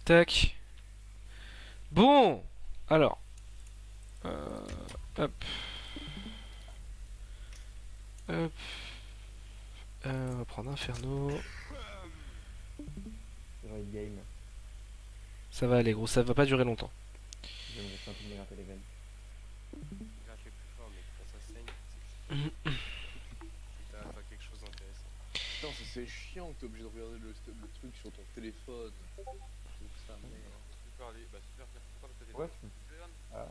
Tac. Bon. Alors. Hop. Hop. On va prendre Inferno. Dans le game, Ça va aller gros, ça va pas durer longtemps. je vais me rester un peu de me gratter les veines. Gratte les plus fort, mais quand ça saigne, c'est que t'as quelque chose d'intéressant. Putain, ça c'est chiant que t'es obligé de regarder le truc sur ton téléphone. Tout ça, merde. On peut parler, bah super, tu parles de Ouais, téléphone. ah.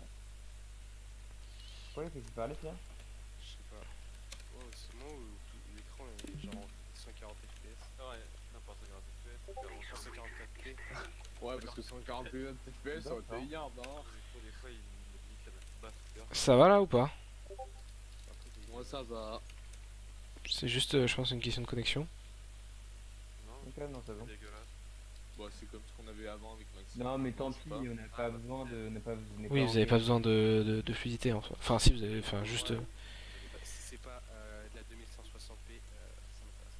Pourquoi il fait parler, Pierre? Je sais pas. Oh, c'est moi où l'écran est genre en 140 fps. Ah ouais, n'importe 140 fps, 144p. Ouais, parce que 140 FPS, ça aurait été yard, hein. Des fois, il me dit qu'il y a de battre. Ça va là ou pas? Moi, ça va. C'est juste, je pense, une question de connexion. Non, Ok, non, c'est bon. dégueulasse. Bon, c'est comme ce qu'on avait avant avec Maxime. Non, mais tant je sais pis, pas. on n'a pas besoin de. Oui, vous avez pas besoin de fluidité en soi. Enfin, si, vous avez. Enfin, juste. Si c'est pas de la 2160p, ça m'intéresse pas.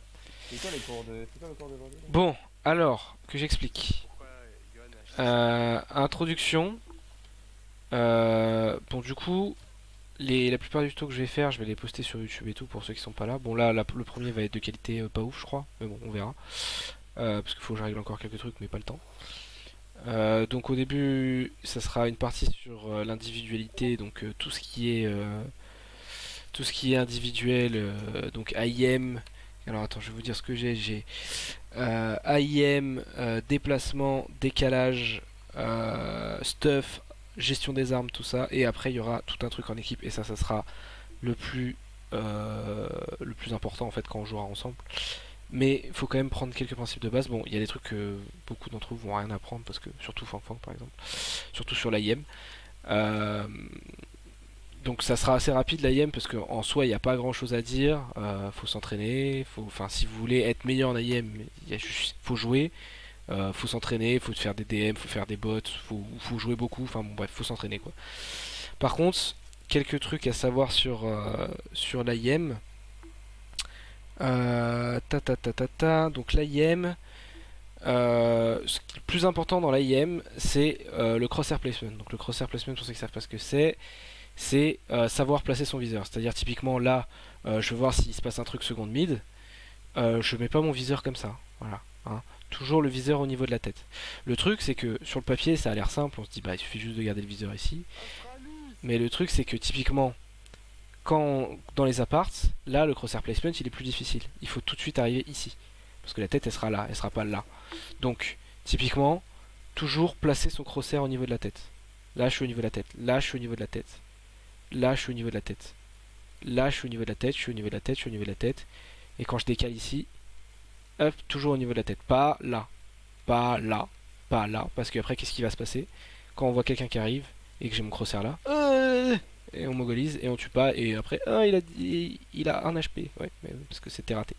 C'est quoi les cours de. C'est quoi le cours d'aujourd'hui là? Bon, alors, que j'explique. Pourquoi Johan a acheté ça Introduction. Bon, du coup, la plupart du tuto que je vais faire, je vais les poster sur YouTube et tout pour ceux qui sont pas là. Bon, là, le premier va être de qualité pas ouf, je crois. Mais bon, on verra. Parce qu'il faut que je règle encore quelques trucs, mais pas le temps. Donc au début, ça sera une partie sur l'individualité, donc tout ce qui est individuel, donc AIM. Alors attends, je vais vous dire ce que j'ai AIM, déplacement, décalage, stuff, gestion des armes, tout ça. Et après, il y aura tout un truc en équipe. Et ça sera le plus important en fait quand on jouera ensemble. Mais il faut quand même prendre quelques principes de base. Bon, il y a des trucs que beaucoup d'entre vous vont rien apprendre, parce que surtout Fang Fang par exemple, surtout sur l'AIM. Donc ça sera assez rapide l'AIM, parce qu'en soi il n'y a pas grand chose à dire. Faut s'entraîner, enfin si vous voulez être meilleur en AIM, faut jouer, faut s'entraîner, faut faire des DM, faut faire des bots, faut jouer beaucoup. Enfin bon bref, faut s'entraîner quoi. Par contre, quelques trucs à savoir sur l'AIM. Donc l'AIM, ce qui est le plus important dans l'AIM, c'est le crosshair placement. Donc le crosshair placement, pour ceux qui ne savent pas ce que c'est savoir placer son viseur. C'est-à-dire typiquement là, je veux voir s'il se passe un truc seconde mid, je mets pas mon viseur comme ça. Voilà. Hein. Toujours le viseur au niveau de la tête. Le truc c'est que sur le papier ça a l'air simple, on se dit bah il suffit juste de garder le viseur ici. Mais le truc c'est que typiquement dans les apparts, là le crosshair placement il est plus difficile. Il faut tout de suite arriver ici. Parce que la tête elle sera là, elle sera pas là. Donc typiquement, toujours placer son crosshair au niveau de la tête. Là je suis au niveau de la tête, là je suis au niveau de la tête. Là je suis au niveau de la tête. Là je suis au niveau de la tête, je suis au niveau de la tête, je suis au niveau de la tête. Et quand je décale ici, hop, toujours au niveau de la tête. Pas là, pas là, pas là. Parce qu'après qu'est-ce qui va se passer quand on voit quelqu'un qui arrive et que j'ai mon crosshair là, et on mogolise et on tue pas, et après il a 1 HP, ouais, mais parce que c'était raté.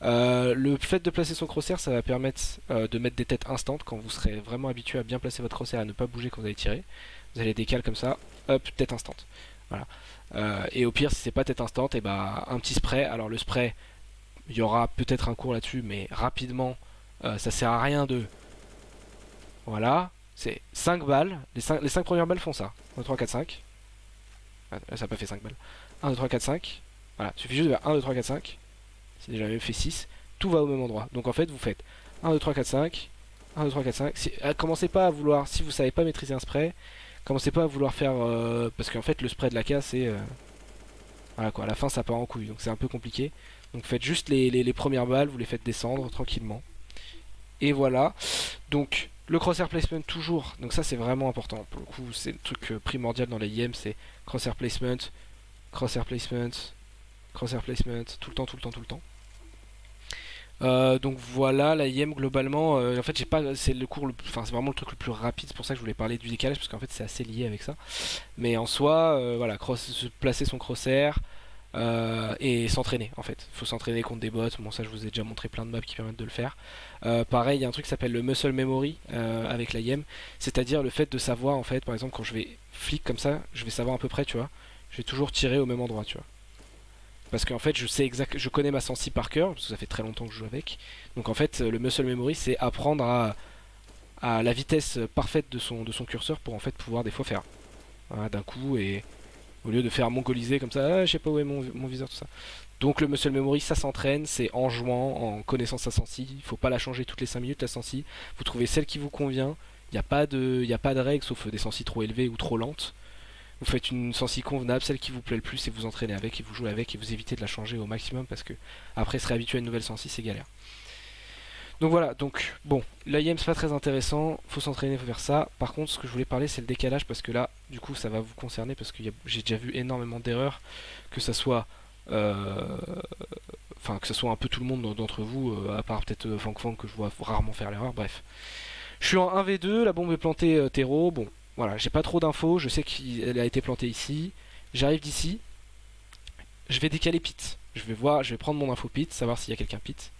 Le fait de placer son crosshair, ça va permettre de mettre des têtes instantes quand vous serez vraiment habitué à bien placer votre crosshair, à ne pas bouger quand vous allez tirer. Vous allez décaler comme ça, hop, tête instante. Voilà. Et au pire, si c'est pas tête instante, et bah un petit spray. Alors le spray, il y aura peut-être un cours là-dessus, mais rapidement, ça sert à rien de. Voilà, c'est 5 balles. Les 5 premières balles font ça. 1, 2, 3, 4, 5. Ah, ça n'a pas fait 5 balles. 1, 2, 3, 4, 5. Voilà, il suffit juste de faire 1, 2, 3, 4, 5. C'est déjà même fait 6. Tout va au même endroit. Donc en fait, vous faites 1, 2, 3, 4, 5. 1, 2, 3, 4, 5. Commencez pas à vouloir, si vous savez pas maîtriser un spray, commencez pas à vouloir faire. Parce qu'en fait, le spray de la AK, c'est. Voilà quoi, à la fin, ça part en couille. Donc c'est un peu compliqué. Donc faites juste les premières balles, vous les faites descendre tranquillement. Et voilà. Donc le crosshair placement toujours, donc ça c'est vraiment important. Pour le coup c'est le truc primordial dans les IM, c'est crosshair placement, crosshair placement, crosshair placement, tout le temps, tout le temps, tout le temps. Donc voilà, la IM globalement, en fait j'ai pas, c'est le cours, enfin c'est vraiment le truc le plus rapide, c'est pour ça que je voulais parler du décalage, parce qu'en fait c'est assez lié avec ça. Mais en soi, voilà, placer son crosshair, et s'entraîner en fait. Faut s'entraîner contre des bots. Bon, ça, je vous ai déjà montré plein de maps qui permettent de le faire. Pareil, il y a un truc qui s'appelle le muscle memory avec la IM, c'est-à-dire le fait de savoir en fait, par exemple, quand je vais flic comme ça, je vais savoir à peu près, tu vois. Je vais toujours tirer au même endroit, tu vois. Parce qu'en fait, je connais ma sensi par cœur, parce que ça fait très longtemps que je joue avec. Donc en fait, le muscle memory, c'est apprendre à la vitesse parfaite de son curseur pour en fait pouvoir des fois faire d'un coup et au lieu de faire mongoliser comme ça, ah, je sais pas où est mon viseur, tout ça. Donc le muscle memory, ça s'entraîne, c'est en jouant, en connaissant sa sensi. Il faut pas la changer toutes les 5 minutes la sensi. Vous trouvez celle qui vous convient. Il n'y a pas de règles sauf des sensi trop élevées ou trop lentes. Vous faites une sensi convenable, celle qui vous plaît le plus et vous entraînez avec et vous jouez avec et vous évitez de la changer au maximum parce que après se réhabituer à une nouvelle sensi c'est galère. Donc voilà, donc bon, l'IM c'est pas très intéressant, faut s'entraîner, faut faire ça. Par contre, ce que je voulais parler c'est le décalage parce que là, du coup, ça va vous concerner parce que j'ai déjà vu énormément d'erreurs, que ça soit, que ce soit un peu tout le monde d'entre vous, à part peut-être Fang Fang que je vois rarement faire l'erreur. Bref, je suis en 1v2, la bombe est plantée terreau. Bon, voilà, j'ai pas trop d'infos, je sais qu'elle a été plantée ici. J'arrive d'ici, je vais décaler pit. Je vais prendre mon info pit, savoir s'il y a quelqu'un pit.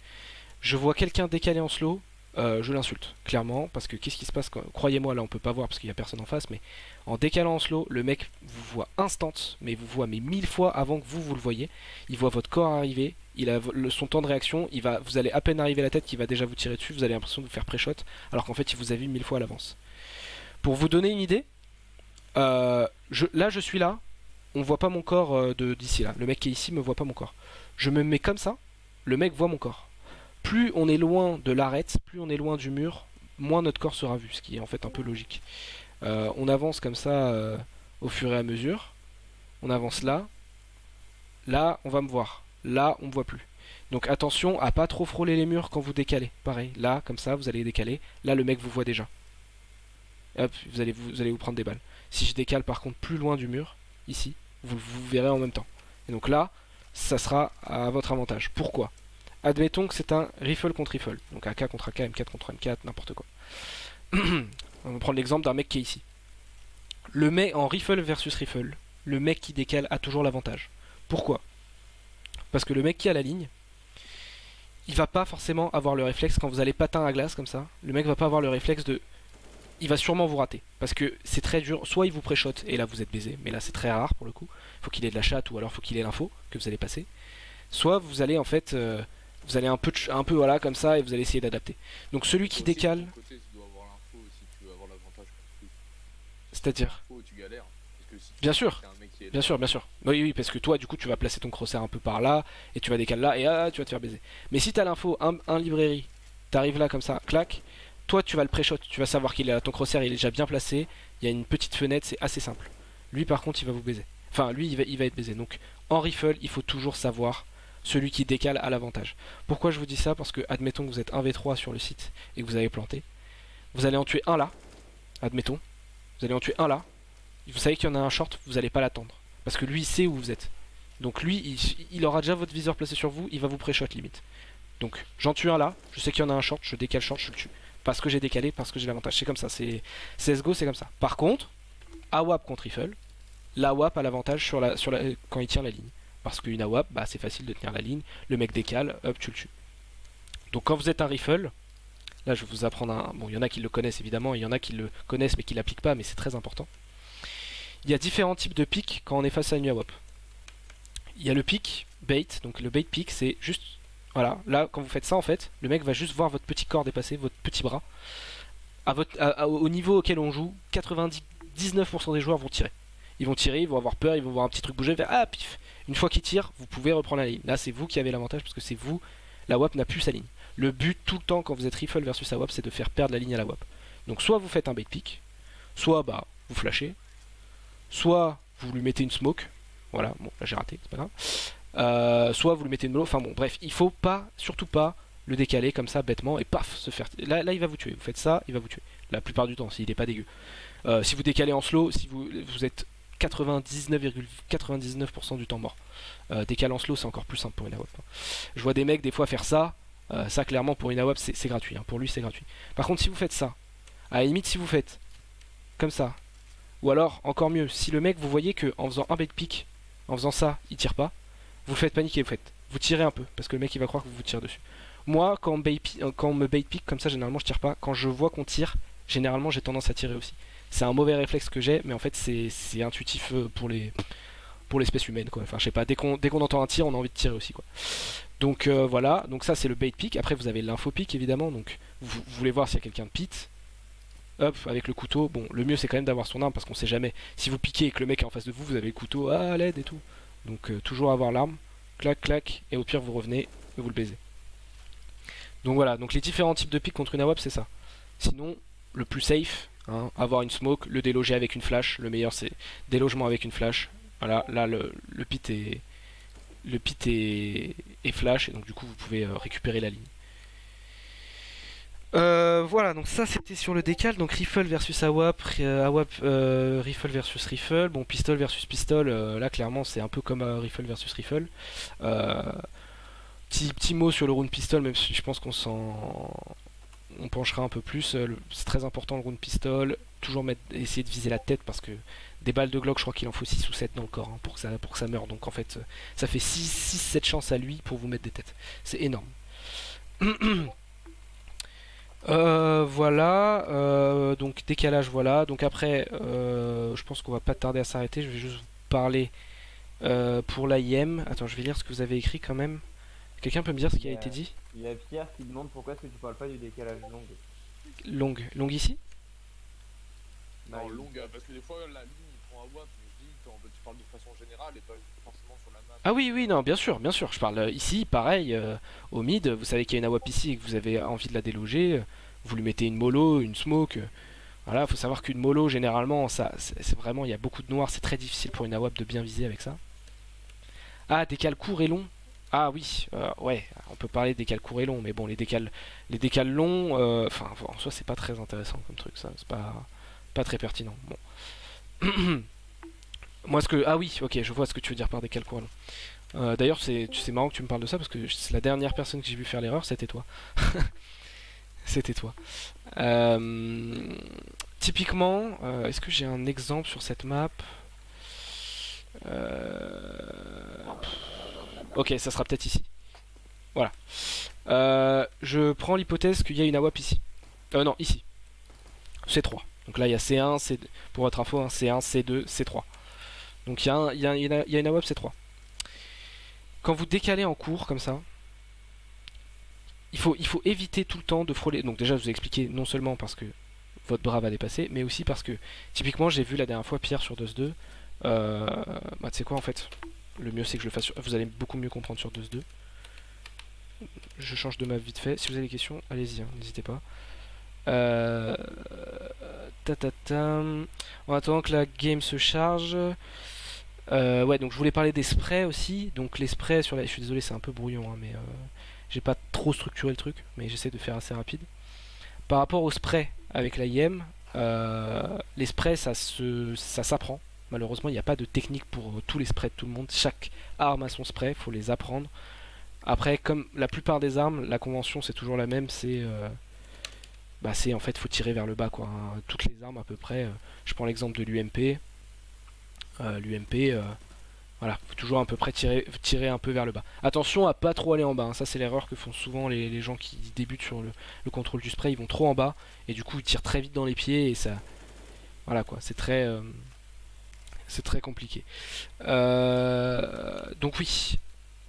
Je vois quelqu'un décalé en slow, je l'insulte, clairement, parce que qu'est-ce qui se passe croyez-moi, là on peut pas voir parce qu'il y a personne en face, mais en décalant en slow, le mec vous voit instant, mais vous voit 1000 fois avant que vous le voyez. Il voit votre corps arriver, il a son temps de réaction, vous allez à peine arriver à la tête qu'il va déjà vous tirer dessus, vous avez l'impression de vous faire pré-shot, alors qu'en fait il vous a vu 1000 fois à l'avance. Pour vous donner une idée, là je suis là, on voit pas mon corps d'ici là, le mec qui est ici me voit pas mon corps. Je me mets comme ça, le mec voit mon corps. Plus on est loin de l'arête, plus on est loin du mur, moins notre corps sera vu, ce qui est en fait un peu logique. On avance comme ça au fur et à mesure. On avance là. Là, on va me voir. Là, on me voit plus. Donc attention à pas trop frôler les murs quand vous décalez. Pareil, là, comme ça, vous allez décaler. Là, le mec vous voit déjà. Hop, vous allez vous prendre des balles. Si je décale par contre plus loin du mur, ici, vous verrez en même temps. Et donc là, ça sera à votre avantage. Pourquoi ? Admettons que c'est un rifle contre rifle, donc AK contre AK, M4 contre M4, n'importe quoi. On va prendre l'exemple d'un mec qui est ici. Le mec en rifle versus rifle, le mec qui décale a toujours l'avantage. Pourquoi ? Parce que le mec qui a la ligne, il va pas forcément avoir le réflexe quand vous allez patin à glace comme ça. Le mec va pas avoir le réflexe de... Il va sûrement vous rater, parce que c'est très dur. Soit il vous pré-shot et là vous êtes baisé, mais là c'est très rare pour le coup. Faut qu'il ait de la chatte ou alors faut qu'il ait l'info que vous allez passer. Soit vous allez en fait... vous allez un peu voilà comme ça et vous allez essayer d'adapter. Donc celui qui décale, Côté, tu dois avoir l'info si tu veux avoir l'avantage. c'est-à-dire, Tu galères. Parce que si tu bien sûr, un mec qui est bien sûr, bien sûr. Oui, parce que toi du coup tu vas placer ton crosshair un peu par là et tu vas décaler là et tu vas te faire baiser. Mais si t'as l'info, un librairie, t'arrives là comme ça, clac, toi tu vas le pré-shot, tu vas savoir qu'il est ton crosshair il est déjà bien placé, il y a une petite fenêtre, c'est assez simple. Lui par contre il va vous baiser. Enfin lui il va être baisé. Donc en rifle il faut toujours savoir celui qui décale a l'avantage. Pourquoi je vous dis ça ? Parce que admettons que vous êtes 1v3 sur le site et que vous avez planté. Vous allez en tuer un là, admettons. Vous allez en tuer un là. Vous savez qu'il y en a un short, vous n'allez pas l'attendre. Parce que lui il sait où vous êtes. Donc lui il aura déjà votre viseur placé sur vous, il va vous pré-shot limite. Donc j'en tue un là, je sais qu'il y en a un short, je décale short, je le tue. Parce que j'ai décalé, parce que j'ai l'avantage. C'est comme ça, c'est CSGO, c'est comme ça. Par contre, AWAP contre rifle, l'AWAP a l'avantage quand il tient la ligne. Parce qu'une AWAP, bah, c'est facile de tenir la ligne, le mec décale, hop, tu le tues. Donc quand vous êtes un rifle, là je vais vous apprendre un... Bon, il y en a qui le connaissent évidemment, il y en a qui le connaissent mais qui l'appliquent pas, mais c'est très important. Il y a différents types de pics quand on est face à une AWAP. Il y a le pic bait, donc le bait pic, c'est juste... Voilà, là quand vous faites ça en fait, le mec va juste voir votre petit corps dépasser, votre petit bras. Au niveau auquel on joue, 99% des joueurs vont tirer. Ils vont tirer, ils vont avoir peur, ils vont voir un petit truc bouger, faire ah pif. Une fois qu'ils tirent, vous pouvez reprendre la ligne. Là, c'est vous qui avez l'avantage parce que c'est vous. La WAP n'a plus sa ligne. Le but tout le temps quand vous êtes rifle versus AWAP, c'est de faire perdre la ligne à la WAP. Donc soit vous faites un bait pick, soit bah vous flashez, soit vous lui mettez une smoke. Voilà, bon là j'ai raté, c'est pas grave. Soit vous lui mettez une mollo. Enfin bon, bref, il faut pas, surtout pas le décaler comme ça bêtement et paf se faire. Là il va vous tuer. Vous faites ça, il va vous tuer. La plupart du temps, s'il est pas dégueu. Si vous décalez en slow, si vous êtes 99,99% du temps mort. Décaler en slow, c'est encore plus simple pour une AWAP. Je vois des mecs des fois faire ça. Ça clairement pour une AWAP c'est gratuit. Hein. Pour lui c'est gratuit. Par contre si vous faites ça, à la limite si vous faites comme ça, ou alors encore mieux, si le mec vous voyez que en faisant un bait pick, en faisant ça, il tire pas, vous le faites paniquer, vous tirez un peu parce que le mec il va croire que vous tirez dessus. Moi quand on me bait pick comme ça généralement je tire pas. Quand je vois qu'on tire, généralement j'ai tendance à tirer aussi. C'est un mauvais réflexe que j'ai, mais en fait c'est intuitif pour l'espèce humaine quoi. Enfin je sais pas, dès qu'on entend un tir, on a envie de tirer aussi quoi. Donc voilà, donc ça c'est le bait pick. Après vous avez l'info pick évidemment, donc vous voulez voir s'il y a quelqu'un de pit. hop, avec le couteau. Bon, le mieux c'est quand même d'avoir son arme parce qu'on sait jamais. Si vous piquez et que le mec est en face de vous, vous avez le couteau, à l'aide et tout. Donc toujours avoir l'arme, clac, clac, et au pire vous revenez et vous le baisez. Donc voilà, donc les différents types de piques contre une AWP c'est ça. Sinon, le plus safe, hein, avoir une smoke, le déloger avec une flash. Le meilleur c'est délogement avec une flash. Voilà, là le pit est flash et donc du coup vous pouvez récupérer la ligne. Voilà, donc ça c'était sur le décal, donc rifle versus AWP, rifle versus rifle, bon pistol versus pistol, là clairement c'est un peu comme rifle versus rifle. Petit mot sur le round pistol, même si je pense on penchera un peu plus, c'est très important le round pistol, toujours essayer de viser la tête parce que des balles de Glock je crois qu'il en faut 6 ou 7 dans le corps hein, pour que ça meure, donc en fait ça fait 6-7 chances à lui pour vous mettre des têtes, c'est énorme. Voilà, donc décalage, voilà. Donc après, je pense qu'on va pas tarder à s'arrêter. Je vais juste vous parler pour l'AIM. Attends, je vais lire ce que vous avez écrit quand même. Quelqu'un peut me dire ce qui a été dit? Il y a Pierre qui demande pourquoi est-ce que tu parles pas du décalage long. Longue ici? Non, longue, parce que des fois la ligne il prend un WAP, je dis, tu parles de façon générale et pas forcément sur la map. Ah oui, oui, non, bien sûr, bien sûr. Je parle ici, pareil, au mid. Vous savez qu'il y a une AWP ici et que vous avez envie de la déloger. Vous lui mettez une mollo, une smoke. Voilà, faut savoir qu'une mollo, généralement, ça, c'est vraiment, il y a beaucoup de noir. C'est très difficile pour une AWP de bien viser avec ça. Ah, décal court et long. Ah oui, ouais, on peut parler de décal court et long, mais bon, les décals longs, enfin, en soi, c'est pas très intéressant comme truc, ça. C'est pas très pertinent. Bon. Moi, ah oui, ok, je vois ce que tu veux dire par décal court et long. D'ailleurs, c'est marrant que tu me parles de ça parce que c'est la dernière personne que j'ai vu faire l'erreur, c'était toi. C'était toi. Typiquement, est-ce que j'ai un exemple sur cette map? Ok, ça sera peut-être ici. Voilà. Je prends l'hypothèse qu'il y a une AWP ici. Non, ici. C3. Donc là, il y a C1, pour votre info, hein, C1, C2, C3. Donc il y a une AWP C3. Quand vous décalez en cours comme ça, il faut éviter tout le temps de frôler. Donc déjà, je vous ai expliqué non seulement parce que votre bras va dépasser, mais aussi parce que, typiquement, j'ai vu la dernière fois Pierre sur DOS 2. Bah, tu sais quoi, en fait, le mieux c'est que je le fasse sur... Vous allez beaucoup mieux comprendre sur DOS 2. Je change de map vite fait. Si vous avez des questions, allez-y, hein, n'hésitez pas. En attendant que la game se charge... ouais, donc je voulais parler des sprays aussi. Donc les sprays sur la... Je suis désolé, c'est un peu brouillon, hein, mais... J'ai pas trop structuré le truc, mais j'essaie de faire assez rapide. Par rapport aux sprays avec la IM, les sprays ça s'apprend. Malheureusement, il n'y a pas de technique pour tous les sprays de tout le monde. Chaque arme a son spray, il faut les apprendre. Après, comme la plupart des armes, la convention c'est toujours la même, c'est en fait faut tirer vers le bas quoi. Hein. Toutes les armes à peu près. Je prends l'exemple de l'UMP. Voilà, faut toujours à peu près tirer un peu vers le bas. Attention à pas trop aller en bas, hein. Ça c'est l'erreur que font souvent les gens qui débutent sur le contrôle du spray, ils vont trop en bas et du coup ils tirent très vite dans les pieds et ça... Voilà quoi, c'est très compliqué. Donc oui,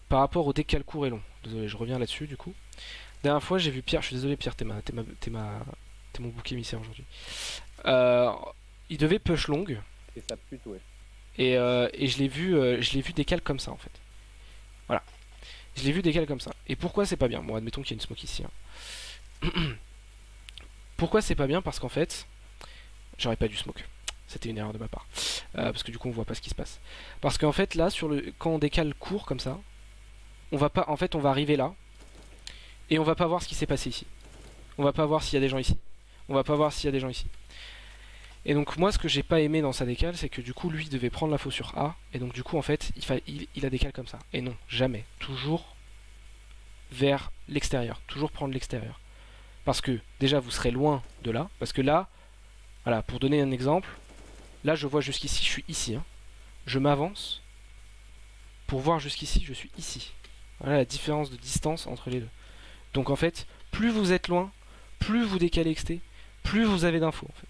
par rapport au décal court et long, désolé je reviens là-dessus du coup. Dernière fois j'ai vu Pierre, je suis désolé Pierre, t'es mon bouc émissaire aujourd'hui. Il devait push long. Et ça pute, ouais. Et je l'ai vu décal comme ça en fait. Voilà. Je l'ai vu décal comme ça. Et pourquoi c'est pas bien? Bon, admettons qu'il y a une smoke ici. Hein. Pourquoi c'est pas bien? Parce qu'en fait, j'aurais pas dû smoke. C'était une erreur de ma part. Parce que du coup, on voit pas ce qui se passe. Parce qu'en fait, là, quand on décale court comme ça, on va pas. En fait, on va arriver là. Et on va pas voir ce qui s'est passé ici. On va pas voir s'il y a des gens ici. On va pas voir s'il y a des gens ici. Et donc moi ce que j'ai pas aimé dans sa décale c'est que du coup lui devait prendre l'info sur A et donc du coup en fait il a décalé comme ça. Et non, jamais. Toujours vers l'extérieur. Toujours prendre l'extérieur. Parce que déjà vous serez loin de là. Parce que là, voilà, pour donner un exemple, là je vois jusqu'ici, je suis ici. Hein. Je m'avance. Pour voir jusqu'ici, je suis ici. Voilà la différence de distance entre les deux. Donc en fait, plus vous êtes loin, plus vous décalez XT, plus vous avez d'infos en fait.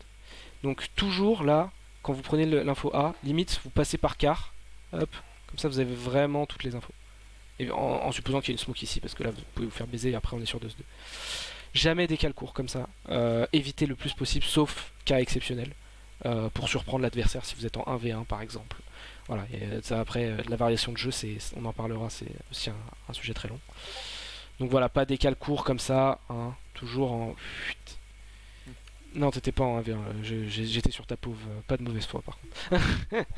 Donc toujours là, quand vous prenez l'info A, limite vous passez par quart, hop, comme ça vous avez vraiment toutes les infos. Et en supposant qu'il y a une smoke ici, parce que là vous pouvez vous faire baiser et après on est sur 2-2. Jamais décale court comme ça. Évitez le plus possible, sauf cas exceptionnel, pour surprendre l'adversaire si vous êtes en 1v1 par exemple. Voilà, et ça après, la variation de jeu, on en parlera, c'est aussi un sujet très long. Donc voilà, pas décale court comme ça, hein, toujours en... Chut. Non, t'étais pas en 1v1, j'étais sur ta pauvre, pas de mauvaise foi par contre.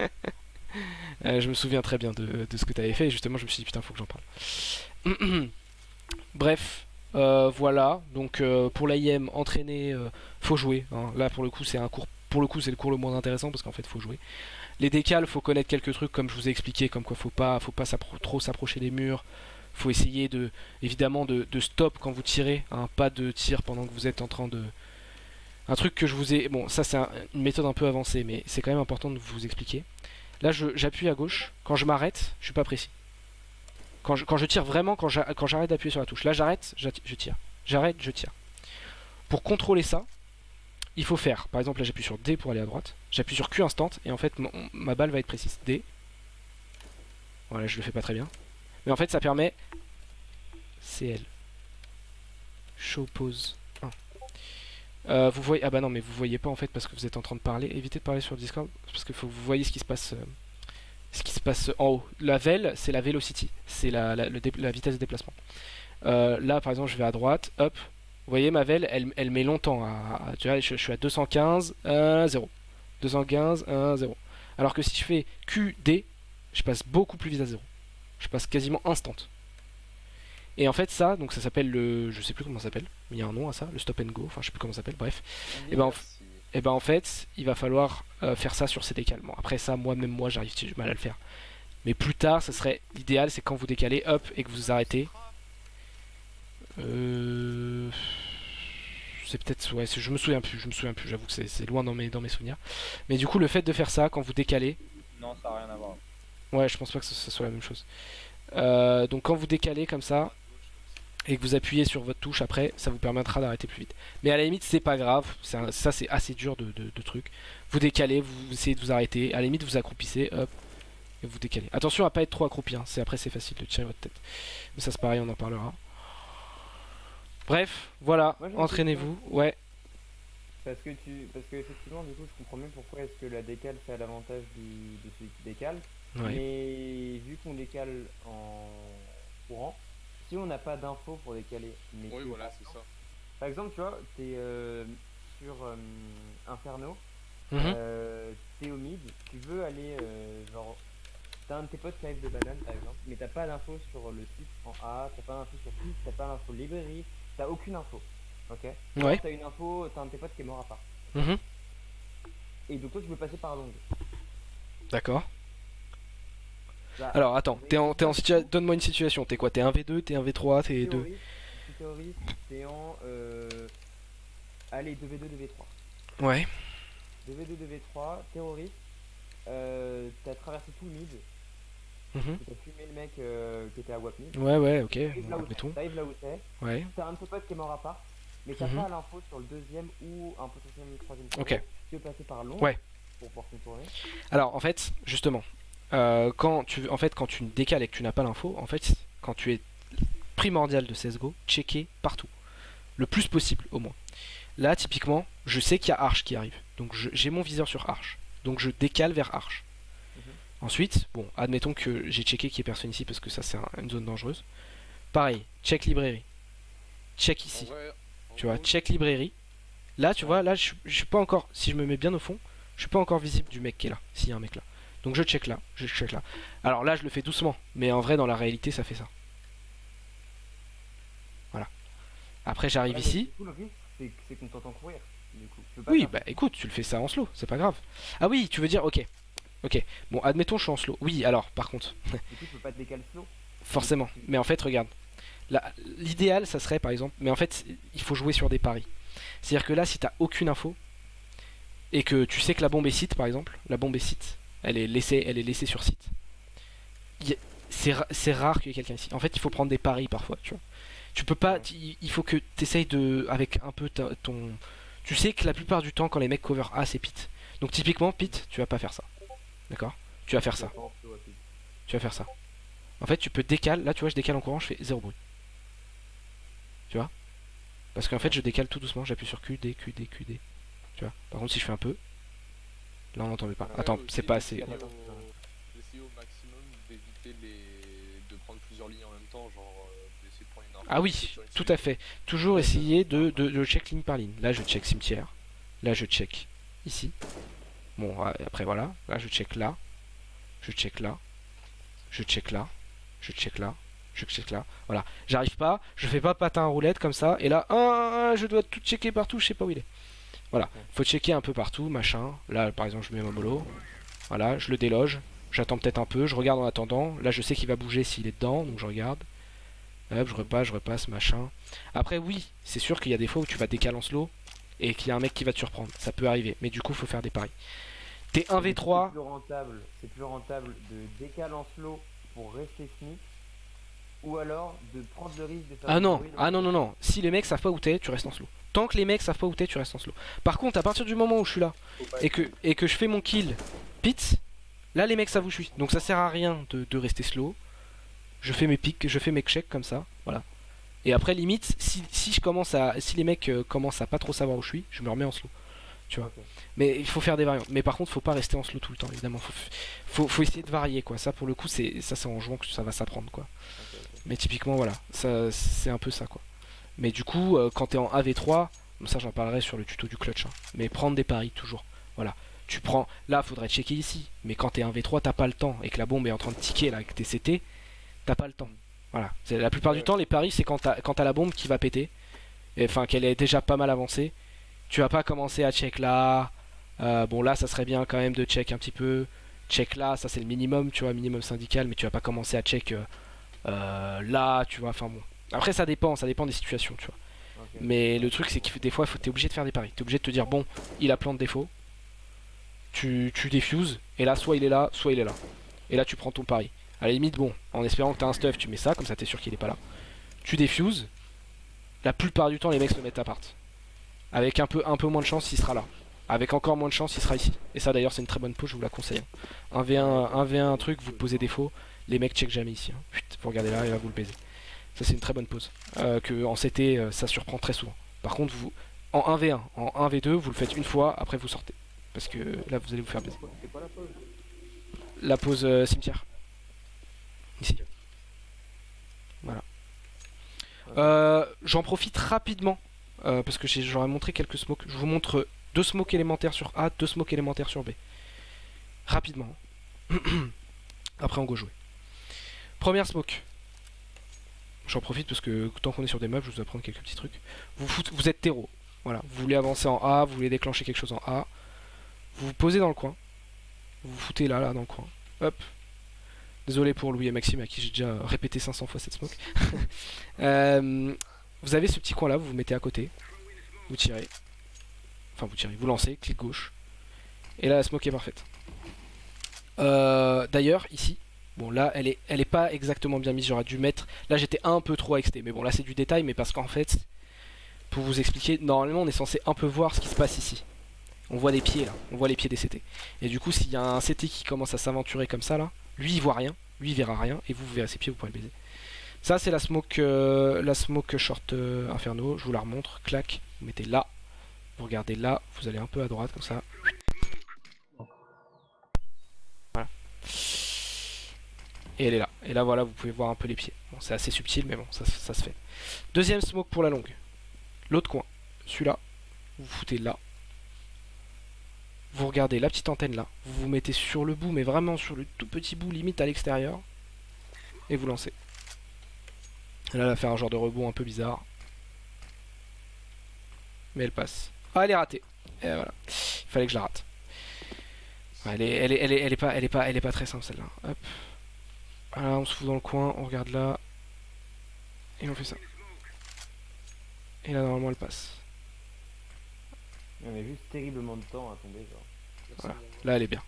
Je me souviens très bien de ce que t'avais fait, et justement je me suis dit putain, faut que j'en parle. Bref, voilà, donc pour l'AIM, entraîner, faut jouer, hein. Là pour le coup c'est un cours, pour le coup c'est le cours le moins intéressant parce qu'en fait faut jouer. Les décales, faut connaître quelques trucs comme je vous ai expliqué, comme quoi faut pas trop s'approcher des murs, faut essayer évidemment de stop quand vous tirez, hein, pas de tir pendant que vous êtes en train de... Un truc que je vous ai... Bon, ça c'est une méthode un peu avancée, mais c'est quand même important de vous expliquer. Là j'appuie à gauche, quand je m'arrête, je suis pas précis. Quand je tire vraiment, quand j'arrête d'appuyer sur la touche. Là j'arrête, je tire. J'arrête, je tire. Pour contrôler ça, il faut faire, par exemple là j'appuie sur D pour aller à droite, j'appuie sur Q instant et en fait ma balle va être précise. D. Voilà, je le fais pas très bien. Mais en fait ça permet CL. Show pause 1. Vous voyez, ah bah non mais vous voyez pas en fait parce que vous êtes en train de parler. Évitez de parler sur Discord parce que faut que vous voyez ce qui se passe en haut. La VEL c'est la velocity, c'est la vitesse de déplacement. Là par exemple je vais à droite, hop. Vous voyez ma VEL elle met longtemps tu vois, je suis à 215 1 0. 215 1 0. Alors que si je fais QD, je passe beaucoup plus vite à 0. Je passe quasiment instant. Et en fait ça, donc ça s'appelle je sais plus comment ça s'appelle, mais il y a un nom à ça, le stop and go, enfin je sais plus comment ça s'appelle, bref. Et ben en fait, il va falloir faire ça sur ces décales. Bon, après ça, même moi j'arrive mal à le faire. Mais plus tard, ça serait l'idéal, c'est quand vous décalez, hop, et que vous arrêtez. C'est peut-être, ouais, je me souviens plus, j'avoue que c'est loin dans mes souvenirs. Mais du coup, le fait de faire ça, quand vous décalez... Non, ça n'a rien à voir. Ouais, je pense pas que ce soit la même chose. Donc quand vous décalez comme ça, et que vous appuyez sur votre touche après, ça vous permettra d'arrêter plus vite. Mais à la limite, c'est pas grave, ça c'est assez dur de trucs. Vous décalez, vous essayez de vous arrêter, à la limite vous accroupissez, hop, et vous décalez. Attention à pas être trop accroupi, hein. Après c'est facile de tirer votre tête. Mais ça c'est pareil, on en parlera. Bref, voilà, entraînez-vous, ouais. Parce que effectivement, du coup, je comprends mieux pourquoi est-ce que la décale fait à l'avantage de celui qui décale. Ouais. Mais vu qu'on décale en courant, si on n'a pas d'infos pour décaler, mais Oui, voilà, c'est ça. par exemple, tu vois, t'es sur Inferno, Mhm. t'es au mid, tu veux aller genre, t'as un de tes potes qui arrive de banane par exemple, mais t'as pas d'infos sur le site en A, t'as pas d'infos sur site, t'as pas d'infos librairie, t'as aucune info, ok? Ouais. T'as une info, t'as un de tes potes qui est mort à part. Mhm. Et donc toi tu peux passer par longue. D'accord. Bah, Alors attends, mais- t'es en situation, donne-moi une situation, t'es quoi? T'es 1v2, t'es 1v3, t'es 2? Théorie, t'es en allez 2v2, 2v3. Ouais. 2v2, 2v3, terroriste, t'as traversé tout le mid, Mhm. t'as fumé le mec qui était à WAP mid. Ouais, ok, T'arrives là bon, où admettons. t'arrives là où t'es, Ouais. t'as un de tes potes qui est mort à part, mais t'as Mhm. pas l'info sur le deuxième ou un potentiel troisième tour. Ok. Tu peux passer par long Ouais. pour pouvoir contourner. Alors en fait, justement, quand tu décales et que tu n'as pas l'info, en fait, quand tu es primordial de CSGO, checker partout. Le plus possible au moins. Là, typiquement, je sais qu'il y a Arch qui arrive. Donc j'ai mon viseur sur Arch. Donc je décale vers Arch. Ensuite, bon, admettons que j'ai checké qu'il y ait personne ici parce que ça c'est une zone dangereuse. Pareil, check librairie. Check ici. Tu vois, check librairie. Là, tu vois, là je suis pas encore, si je me mets bien au fond, je suis pas encore visible du mec qui est là, s'il y a un mec là. Donc je check là, je check là. Alors là, je le fais doucement, mais en vrai, dans la réalité, ça fait ça. Voilà. Après, j'arrive ici. Du coup, le risque, c'est qu'on t'entend courir. Du coup. Tu peux pas Oui, faire bah écoute, tu le fais ça en slow, c'est pas grave. Ah oui, tu veux dire, ok. Ok, bon, admettons, je suis en slow. Oui, alors, par contre, Du coup, tu peux pas te décaler slow. forcément. Mais en fait, regarde. L'idéal, ça serait par exemple. Mais en fait, il faut jouer sur des paris. C'est-à-dire que là, si t'as aucune info, et que tu sais que la bombe est site, par exemple, la bombe est site, elle est laissée sur site. C'est rare qu'il y ait quelqu'un ici. En fait, il faut prendre des paris parfois, tu vois. Tu peux pas. Il faut que t'essayes de. Avec un peu ton. Tu sais que la plupart du temps, quand les mecs cover A, c'est pit. Donc, typiquement, pit, tu vas pas faire ça. D'accord? Tu vas faire ça. Tu vas faire ça. En fait, tu peux décaler. Là, tu vois, je décale en courant, je fais 0 bruit. Tu vois? Parce qu'en fait je décale tout doucement, j'appuie sur QD, QD, QD. Tu vois. Par contre si je fais un peu, là on n'entendait pas. Attends, c'est pas assez. D'essayer au maximum d'éviter de prendre plusieurs lignes en même temps, genre d'essayer de prendre une info. Ah oui, tout à fait. Toujours essayer de check ligne par ligne. Là je check cimetière, là je check ici. Bon après voilà, là je check là, je check là, je check là, je check là, je check là. Voilà, j'arrive pas, je fais pas patin à roulette comme ça, et là, je dois tout checker partout, je sais pas où il est. Voilà, faut checker un peu partout, machin. Là par exemple je mets mon mollo, voilà, je le déloge, j'attends peut-être un peu, je regarde en attendant. Là je sais qu'il va bouger s'il est dedans, donc je regarde. Hop, je repasse, machin. Après oui, c'est sûr qu'il y a des fois où tu vas décaler en slow, et qu'il y a un mec qui va te surprendre, ça peut arriver, mais du coup faut faire des paris. T'es 1v3. C'est plus rentable de décaler en slow pour rester sneak, ou alors de prendre le risque de faire Ah non, bruit, non. Si les mecs savent pas où t'es, tu restes en slow. Tant que les mecs savent pas où t'es, tu restes en slow. Par contre, à partir du moment où je suis là et que je fais mon kill pit, là les mecs savent où je suis. Donc ça sert à rien de rester slow. Je fais mes pics, je fais mes checks comme ça, voilà. Et après limite, si les mecs commencent à pas trop savoir où je suis, je me remets en slow. Tu vois. Ok. Mais il faut faire des variantes. Mais par contre, faut pas rester en slow tout le temps, évidemment. Faut essayer de varier, quoi. Ça, pour le coup, c'est en jouant que ça va s'apprendre, quoi. Ok. Mais typiquement, voilà, ça, c'est un peu ça, quoi. Mais du coup, quand t'es en AV3, ça j'en parlerai sur le tuto du clutch, hein. Mais prendre des paris, toujours. Voilà. Tu prends. Là, faudrait checker ici. Mais quand t'es en V3, t'as pas le temps. Et que la bombe est en train de ticker, là, avec tes CT, t'as pas le temps. Voilà. La plupart du temps, les paris, c'est quand t'as la bombe qui va péter. Enfin, qu'elle est déjà pas mal avancée. Tu vas pas commencer à check là. Bon, là, ça serait bien quand même de check un petit peu. Check là, ça c'est le minimum, tu vois, minimum syndical. Mais tu vas pas commencer à check là, tu vois. Enfin bon. Après, ça dépend des situations, tu vois. Ok. Mais le truc, c'est que des fois, t'es obligé de faire des paris. T'es obligé de te dire, bon, il a plein de défauts. Tu défuses. Et là, soit il est là, soit il est là. Et là, tu prends ton pari. À la limite, bon, en espérant que t'as un stuff, tu mets ça, comme ça t'es sûr qu'il est pas là. Tu défuses. La plupart du temps, les mecs se mettent à part. Avec un peu moins de chance, il sera là. Avec encore moins de chance, il sera ici. Et ça d'ailleurs, c'est une très bonne pause, je vous la conseille. 1v1, un truc, vous posez défaut. Les mecs check jamais ici. Vous regardez là et là, vous le baisez. Ça, c'est une très bonne pause. Que en CT, ça surprend très souvent. Par contre, vous, en 1v1, en 1v2, vous le faites une fois, après vous sortez. Parce que là, vous allez vous faire baiser. C'est quoi la pause? La pause cimetière. Ici. Voilà. J'en profite rapidement. Parce que j'aurais montré quelques smokes. Je vous montre 2 smokes élémentaires sur A, 2 smokes élémentaires sur B. Rapidement. Après on go jouer. Première smoke. J'en profite parce que tant qu'on est sur des meubles, je vais vous apprendre quelques petits trucs. Vous êtes terreau. Voilà. Vous voulez avancer en A, vous voulez déclencher quelque chose en A. Vous vous posez dans le coin. Vous vous foutez là dans le coin. Hop. Désolé pour Louis et Maxime à qui j'ai déjà répété 500 fois cette smoke. Vous avez ce petit coin là, vous vous mettez à côté. Vous tirez. Enfin vous tirez, vous lancez, clic gauche. Et là la smoke est parfaite. D'ailleurs ici, bon là elle est pas exactement bien mise, j'aurais dû mettre. Là j'étais un peu trop XT, mais bon là c'est du détail, mais parce qu'en fait, pour vous expliquer, normalement on est censé un peu voir ce qui se passe ici. On voit les pieds là, on voit les pieds des CT. Et du coup s'il y a un CT qui commence à s'aventurer comme ça là, lui il voit rien, lui il verra rien, et vous verrez ses pieds, vous pourrez le baiser. Ça c'est la smoke short inferno, je vous la remontre, clac, vous mettez là, vous regardez là, vous allez un peu à droite comme ça. Voilà. Et elle est là, et là voilà vous pouvez voir un peu les pieds. Bon c'est assez subtil mais bon ça se fait. Deuxième smoke pour la longue, l'autre coin, celui-là, vous vous foutez là. Vous regardez la petite antenne là, vous vous mettez sur le bout mais vraiment sur le tout petit bout limite à l'extérieur, et vous lancez. Là, elle va faire un genre de rebond un peu bizarre. Mais elle passe. Ah, elle est ratée. Et voilà. Il fallait que je la rate. Ouais, elle est pas très simple celle-là. Hop. Voilà, on se fout dans le coin, on regarde là. Et on fait ça. Et là, normalement, elle passe. On met juste terriblement de temps à tomber, genre. Voilà. Là, elle est bien.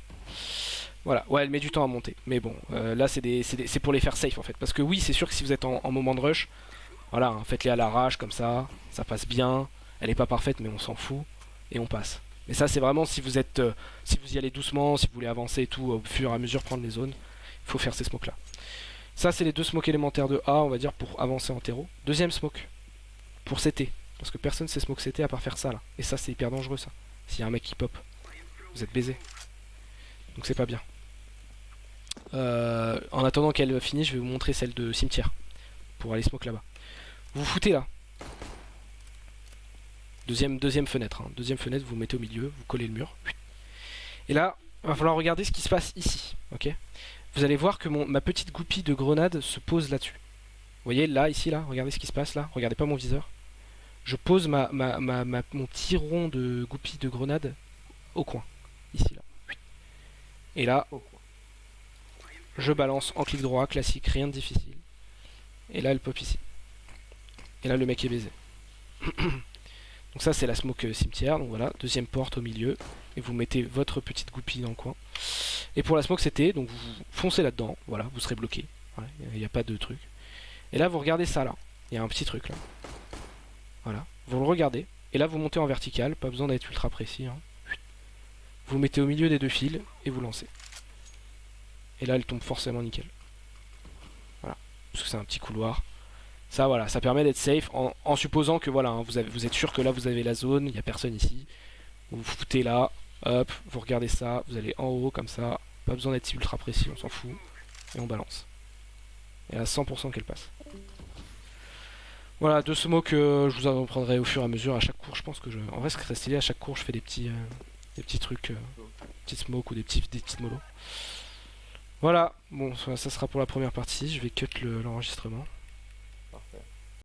Voilà, ouais, elle met du temps à monter. Mais bon, là, c'est pour les faire safe en fait. Parce que oui, c'est sûr que si vous êtes en moment de rush, voilà, hein, faites-les à l'arrache comme ça passe bien. Elle est pas parfaite, mais on s'en fout. Et on passe. Mais ça, c'est vraiment si vous êtes, si vous y allez doucement, si vous voulez avancer et tout, au fur et à mesure prendre les zones, il faut faire ces smokes là. Ça, c'est les 2 smokes élémentaires de A, on va dire, pour avancer en terreau. Deuxième smoke, pour CT. Parce que personne sait smoke CT à part faire ça là. Et ça c'est hyper dangereux ça. S'il y a un mec qui pop, vous êtes baisé. Donc c'est pas bien. En attendant qu'elle finisse, je vais vous montrer celle de cimetière. Pour aller smoke là-bas. Vous vous foutez là. Deuxième fenêtre. Hein. Deuxième fenêtre, vous vous mettez au milieu, vous collez le mur. Et là, il va falloir regarder ce qui se passe ici. Ok. Vous allez voir que ma petite goupille de grenade se pose là-dessus. Vous voyez là, ici, là, regardez ce qui se passe là. Regardez pas mon viseur. Je pose mon petit rond de goupille de grenade au coin. Ici, là. Et là, je balance en clic droit, classique, rien de difficile. Et là, elle pop ici. Et là, le mec est baisé. Donc ça, c'est la smoke cimetière. Donc voilà, deuxième porte au milieu. Et vous mettez votre petite goupille dans le coin. Et pour la smoke CT, donc vous foncez là-dedans. Voilà, vous serez bloqué. Il n'y a pas de truc. Et là, vous regardez ça, là. Il y a un petit truc, là. Voilà, vous le regardez. Et là, vous montez en vertical. Pas besoin d'être ultra précis. Hein. Vous mettez au milieu des deux fils et vous lancez. Et là, elle tombe forcément nickel. Voilà, parce que c'est un petit couloir. Ça, voilà, ça permet d'être safe en supposant que voilà, hein, vous êtes sûr que là vous avez la zone, il n'y a personne ici. Vous vous foutez là, hop, vous regardez ça, vous allez en haut comme ça. Pas besoin d'être ultra précis, on s'en fout. Et on balance. Et à 100% qu'elle passe. Voilà, deux smokes que je vous en prendrai au fur et à mesure à chaque cours. Je pense que en vrai, ce serait stylé à chaque cours, je fais des petits trucs, petites smokes ou des petites molos. Voilà, bon, ça sera pour la première partie. Je vais cut l'enregistrement.